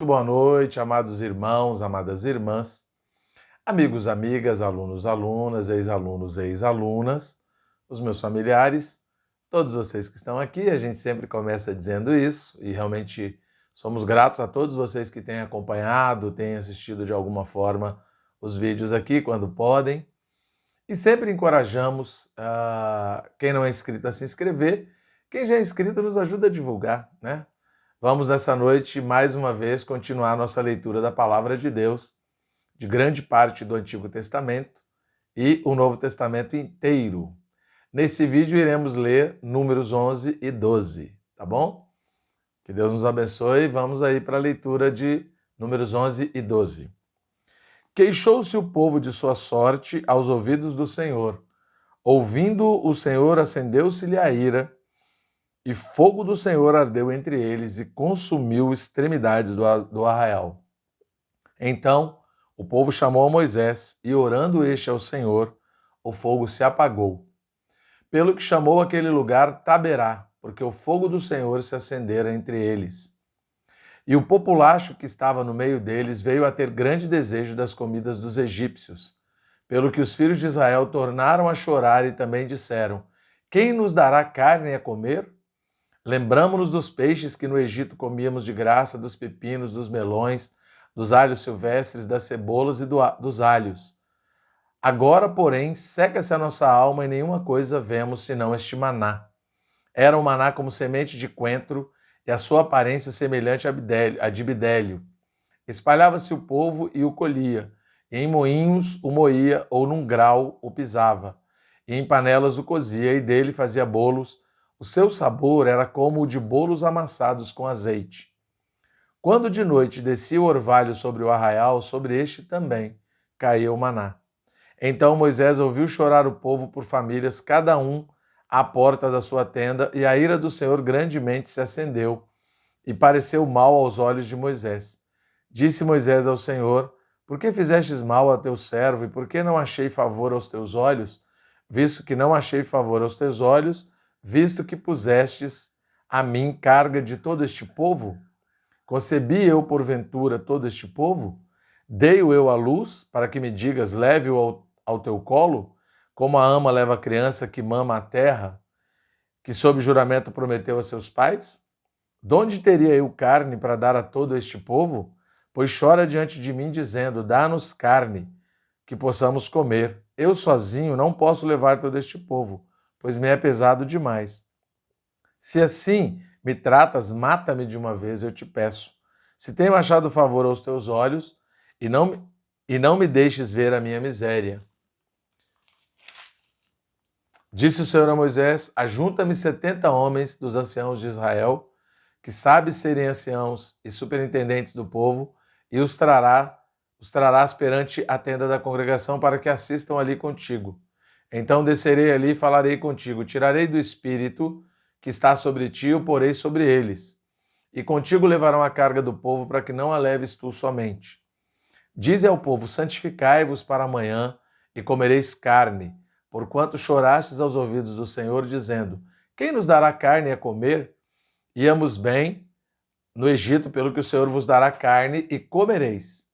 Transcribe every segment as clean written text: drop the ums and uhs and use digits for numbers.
Boa noite, amados irmãos, amadas irmãs, amigos, amigas, alunos, alunas, ex-alunos, ex-alunas, os meus familiares, todos vocês que estão aqui. A gente sempre começa dizendo isso e realmente somos gratos a todos vocês que têm acompanhado, têm assistido de alguma forma os vídeos aqui quando podem. E sempre encorajamos quem não é inscrito a se inscrever. Quem já é inscrito nos ajuda a divulgar, né? Vamos nessa noite, mais uma vez, continuar nossa leitura da Palavra de Deus, de grande parte do Antigo Testamento e o Novo Testamento inteiro. Nesse vídeo iremos ler Números 11 e 12, tá bom? Que Deus nos abençoe. Vamos aí para a leitura de Números 11 e 12. Queixou-se o povo de sua sorte aos ouvidos do Senhor. Ouvindo o Senhor, acendeu-se-lhe a ira, e fogo do Senhor ardeu entre eles e consumiu extremidades do arraial. Então o povo chamou a Moisés, e orando este ao Senhor, o fogo se apagou. Pelo que chamou aquele lugar Taberá, porque o fogo do Senhor se acendera entre eles. E o populacho que estava no meio deles veio a ter grande desejo das comidas dos egípcios, pelo que os filhos de Israel tornaram a chorar e também disseram: Quem nos dará carne a comer? Lembramo-nos dos peixes que no Egito comíamos de graça, dos pepinos, dos melões, dos alhos silvestres, das cebolas e dos alhos. Agora, porém, seca-se a nossa alma e nenhuma coisa vemos senão este maná. Era um maná como semente de coentro e a sua aparência semelhante a de bidélio. Espalhava-se o povo e o colhia, e em moinhos o moía ou num grau o pisava, e em panelas o cozia e dele fazia bolos. O seu sabor era como o de bolos amassados com azeite. Quando de noite descia o orvalho sobre o arraial, sobre este também caía o maná. Então Moisés ouviu chorar o povo por famílias, cada um à porta da sua tenda, e a ira do Senhor grandemente se acendeu, e pareceu mal aos olhos de Moisés. Disse Moisés ao Senhor: Por que fizestes mal a teu servo, e por que não achei favor aos teus olhos? Visto que não achei favor aos teus olhos, visto que pusestes a mim carga de todo este povo? Concebi eu, porventura, todo este povo? Dei-o eu à luz, para que me digas, leve-o ao teu colo, como a ama leva a criança que mama a terra, que sob juramento prometeu a seus pais? Donde teria eu carne para dar a todo este povo? Pois chora diante de mim, dizendo, dá-nos carne, que possamos comer. Eu sozinho não posso levar todo este povo, pois me é pesado demais. Se assim me tratas, mata-me de uma vez, eu te peço. Se tenho achado favor aos teus olhos, e não me deixes ver a minha miséria. Disse o Senhor a Moisés: Ajunta-me 70 homens dos anciãos de Israel, que sabem serem anciãos e superintendentes do povo, e os trarás perante a tenda da congregação para que assistam ali contigo. Então descerei ali e falarei contigo. Tirarei do espírito que está sobre ti, o porei sobre eles. E contigo levarão a carga do povo, para que não a leves tu somente. Dize ao povo: santificai-vos para amanhã, e comereis carne, porquanto chorastes aos ouvidos do Senhor, dizendo: Quem nos dará carne a comer? Íamos bem no Egito, pelo que o Senhor vos dará carne, e comereis.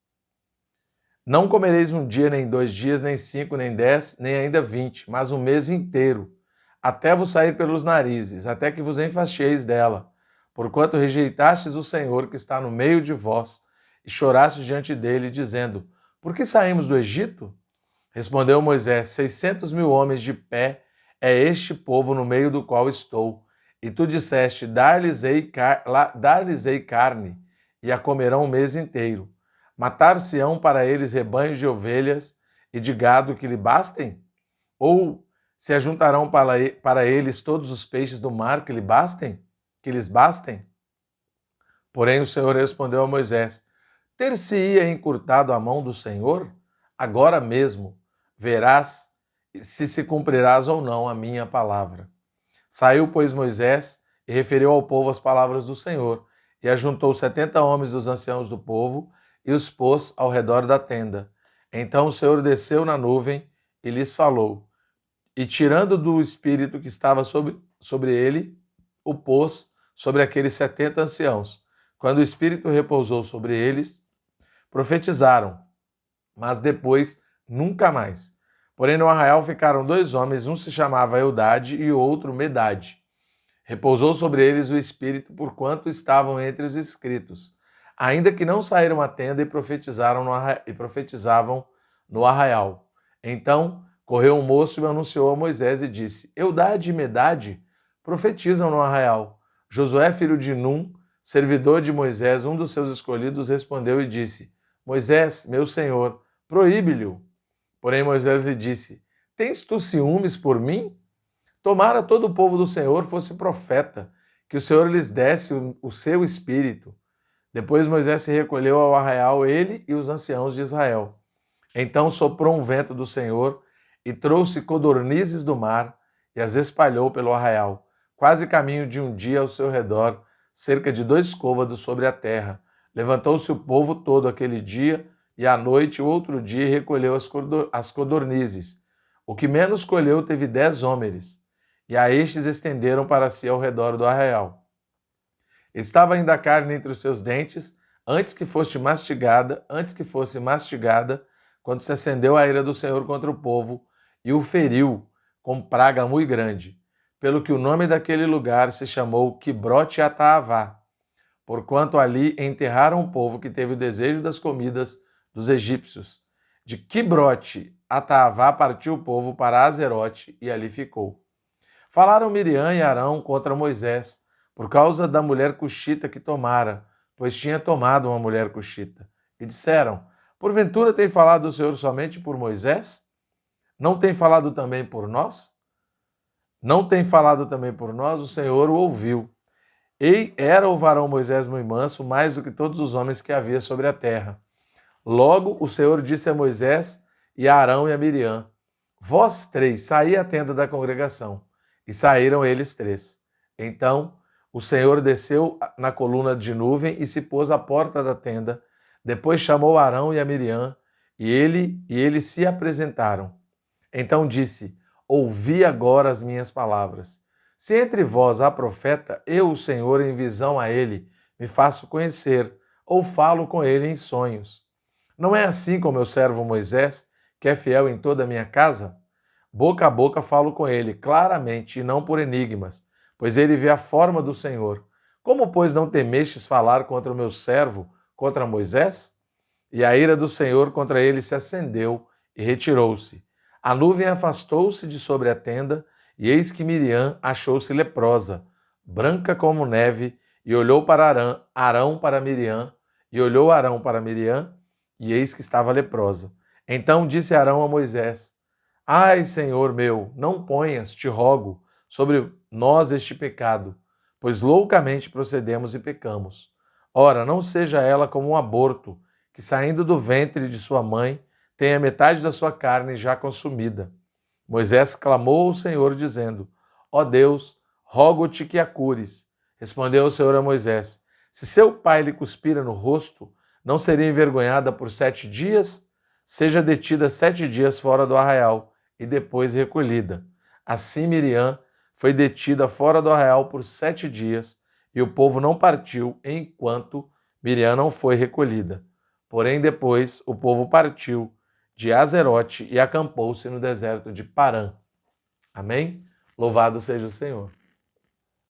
Não comereis um dia, nem 2 dias, nem 5, nem 10, nem ainda 20, mas um mês inteiro, até vos sair pelos narizes, até que vos enfaixeis dela, porquanto rejeitastes o Senhor que está no meio de vós, e chorastes diante dele, dizendo: Por que saímos do Egito? Respondeu Moisés: 600.000 homens de pé é este povo no meio do qual estou. E tu disseste: dar-lhes-ei carne, e a comerão um mês inteiro. Matar-se-ão para eles rebanhos de ovelhas e de gado que lhe bastem? Ou se ajuntarão para eles todos os peixes do mar que lhes bastem? Porém o Senhor respondeu a Moisés: Ter-se-ia encurtado a mão do Senhor? Agora mesmo verás se cumprirás ou não a minha palavra. Saiu, pois, Moisés e referiu ao povo as palavras do Senhor, e ajuntou 70 homens dos anciãos do povo e os pôs ao redor da tenda. Então o Senhor desceu na nuvem e lhes falou, e tirando do espírito que estava sobre ele, o pôs sobre aqueles 70 anciãos. Quando o Espírito repousou sobre eles, profetizaram, mas depois nunca mais. Porém, no arraial ficaram 2 homens, um se chamava Eudade e o outro Medade. Repousou sobre eles o Espírito, porquanto estavam entre os inscritos, ainda que não saíram à tenda e profetizavam no arraial. Então correu um moço e anunciou a Moisés e disse: Eudade e Medade profetizam no arraial. Josué, filho de Num, servidor de Moisés, um dos seus escolhidos, respondeu e disse: Moisés, meu senhor, proíbe-lhe. Porém Moisés lhe disse: Tens tu ciúmes por mim? Tomara todo o povo do Senhor fosse profeta, que o Senhor lhes desse o seu espírito. Depois Moisés se recolheu ao arraial, ele e os anciãos de Israel. Então soprou um vento do Senhor e trouxe codornizes do mar e as espalhou pelo arraial, quase caminho de um dia ao seu redor, cerca de 2 côvados sobre a terra. Levantou-se o povo todo aquele dia e à noite o outro dia recolheu as codornizes. O que menos colheu teve 10 homens, e a estes estenderam para si ao redor do arraial. Estava ainda a carne entre os seus dentes, antes que fosse mastigada, quando se acendeu a ira do Senhor contra o povo, e o feriu com praga muito grande, pelo que o nome daquele lugar se chamou Quibrote Ataavá, porquanto ali enterraram o povo que teve o desejo das comidas dos egípcios. De Quibrote Ataavá partiu o povo para Azerote e ali ficou. Falaram Miriam e Arão contra Moisés, por causa da mulher cuxita que tomara, pois tinha tomado uma mulher cuxita. E disseram: Porventura tem falado o Senhor somente por Moisés? Não tem falado também por nós? Não tem falado também por nós? O Senhor o ouviu. E era o varão Moisés muito manso, mais do que todos os homens que havia sobre a terra. Logo o Senhor disse a Moisés e a Arão e a Miriam: Vós 3, saí à tenda da congregação. E saíram eles 3. Então o Senhor desceu na coluna de nuvem e se pôs à porta da tenda. Depois chamou Arão e a Miriam, e eles se apresentaram. Então disse: Ouvi agora as minhas palavras. Se entre vós há profeta, eu, o Senhor, em visão a ele, me faço conhecer, ou falo com ele em sonhos. Não é assim com meu servo Moisés, que é fiel em toda a minha casa? Boca a boca falo com ele, claramente, e não por enigmas, pois ele vê a forma do Senhor. Como, pois, não temestes falar contra o meu servo, contra Moisés? E a ira do Senhor contra ele se acendeu e retirou-se. A nuvem afastou-se de sobre a tenda, e eis que Miriam achou-se leprosa, branca como neve, e olhou para Arão para Miriam, e olhou Arão para Miriam, e eis que estava leprosa. Então disse Arão a Moisés: Ai, Senhor meu, não ponhas, te rogo, sobre nós este pecado, pois loucamente procedemos e pecamos. Ora, não seja ela como um aborto, que saindo do ventre de sua mãe, tem a metade da sua carne já consumida. Moisés clamou ao Senhor, dizendo: Ó Deus, rogo-te que a cures. Respondeu o Senhor a Moisés: Se seu pai lhe cuspira no rosto, não seria envergonhada por 7 dias? Seja detida 7 dias fora do arraial e depois recolhida. Assim Miriam foi detida fora do arraial por 7 dias, e o povo não partiu enquanto Miriam não foi recolhida. Porém depois o povo partiu de Azerote e acampou-se no deserto de Parã. Amém? Louvado seja o Senhor.